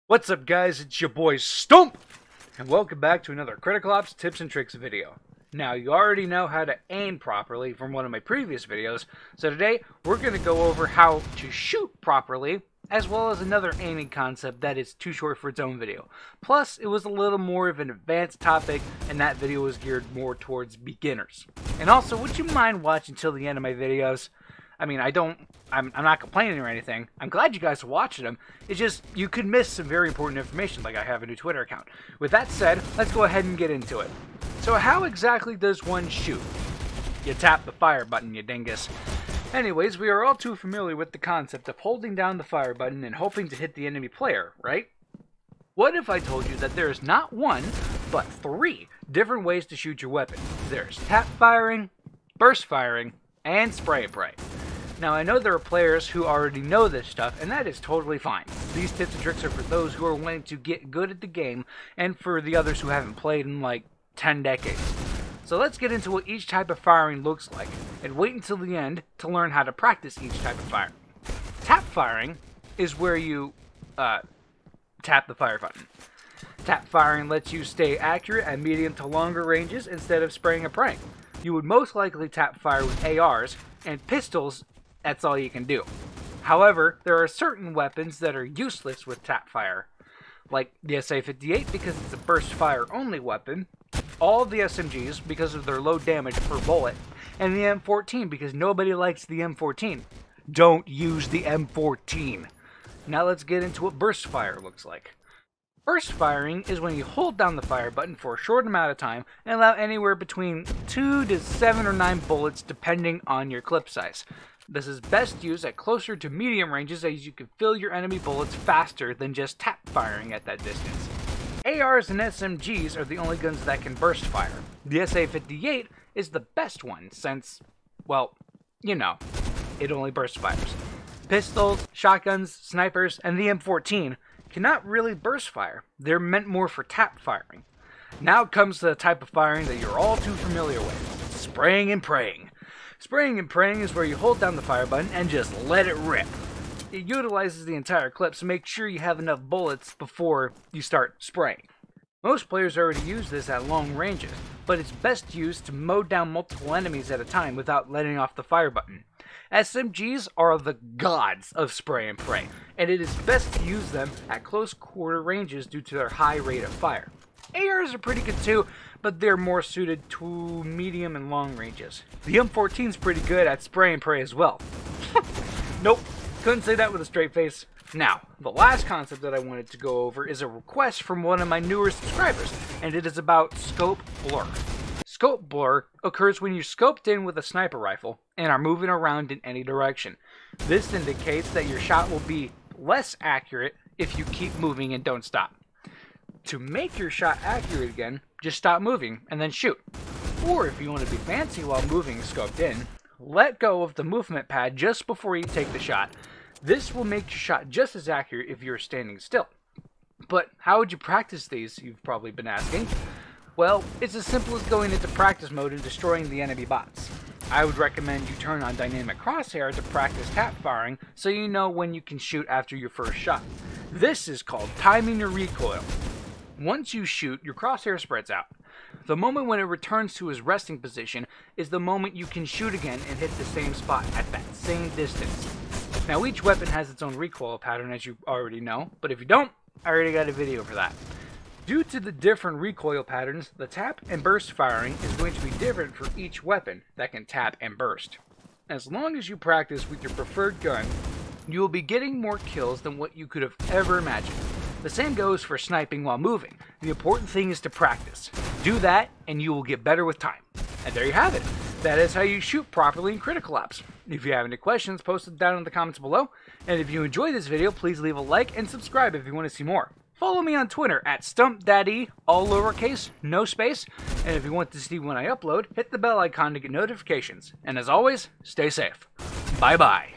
What's up, guys? It's your boy Stump, and welcome back to another Critical Ops Tips and Tricks video. Now, you already know how to aim properly from one of my previous videos, so today we're going to go over how to shoot properly, as well as another aiming concept that is too short for its own video. Plus, it was a little more of an advanced topic, and that video was geared more towards beginners. And also, would you mind watching till the end of my videos? I mean, I'm not complaining or anything. I'm glad you guys are watching them. It's just, you could miss some very important information, like I have a new Twitter account. With that said, let's go ahead and get into it. So how exactly does one shoot? You tap the fire button, you dingus. Anyways, we are all too familiar with the concept of holding down the fire button and hoping to hit the enemy player, right? What if I told you that there is not one, but 3 different ways to shoot your weapon? There's tap firing, burst firing, and spray and pray. Now, I know there are players who already know this stuff, and that is totally fine. These tips and tricks are for those who are wanting to get good at the game, and for the others who haven't played in like 10 decades. So let's get into what each type of firing looks like, and wait until the end to learn how to practice each type of firing. Tap firing is where you tap the fire button. Tap firing lets you stay accurate at medium to longer ranges instead of spraying and praying. You would most likely tap fire with ARs, and pistols, that's all you can do. However, there are certain weapons that are useless with tap fire, like the SA-58 because it's a burst fire only weapon, all the SMGs because of their low damage per bullet, and the M14 because nobody likes the M14. Don't use the M14. Now let's get into what burst fire looks like. Burst firing is when you hold down the fire button for a short amount of time and allow anywhere between 2 to 7 or 9 bullets depending on your clip size. This is best used at closer to medium ranges as you can fill your enemy bullets faster than just tap firing at that distance. ARs and SMGs are the only guns that can burst fire. The SA-58 is the best one since, well, you know, it only burst fires. Pistols, shotguns, snipers, and the M14 cannot really burst fire. They're meant more for tap firing. Now comes the type of firing that you're all too familiar with, spraying and praying. Spraying and praying is where you hold down the fire button and just let it rip. It utilizes the entire clip, so make sure you have enough bullets before you start spraying. Most players already use this at long ranges, but it's best used to mow down multiple enemies at a time without letting off the fire button. SMGs are the gods of spray and pray, and it is best to use them at close quarter ranges due to their high rate of fire. ARs are pretty good too, but they're more suited to medium and long ranges. The M14 is pretty good at spray and pray as well. Nope, couldn't say that with a straight face. Now, the last concept that I wanted to go over is a request from one of my newer subscribers, and it is about scope blur. Scope blur occurs when you're scoped in with a sniper rifle and are moving around in any direction. This indicates that your shot will be less accurate if you keep moving and don't stop. To make your shot accurate again, just stop moving and then shoot. Or if you want to be fancy while moving scoped in, let go of the movement pad just before you take the shot. This will make your shot just as accurate if you're standing still. But how would you practice these, you've probably been asking? Well, it's as simple as going into practice mode and destroying the enemy bots. I would recommend you turn on dynamic crosshair to practice tap firing so you know when you can shoot after your first shot. This is called timing your recoil. Once you shoot, your crosshair spreads out. The moment when it returns to its resting position is the moment you can shoot again and hit the same spot at that same distance. Now, each weapon has its own recoil pattern, as you already know, but if you don't, I already got a video for that. Due to the different recoil patterns, the tap and burst firing is going to be different for each weapon that can tap and burst. As long as you practice with your preferred gun, you will be getting more kills than what you could have ever imagined. The same goes for sniping while moving. The important thing is to practice. Do that, and you will get better with time. And there you have it. That is how you shoot properly in Critical Ops. If you have any questions, post them down in the comments below. And if you enjoyed this video, please leave a like and subscribe if you want to see more. Follow me on Twitter at StumpDaddy, all lowercase, no space. And if you want to see when I upload, hit the bell icon to get notifications. And as always, stay safe. Bye-bye.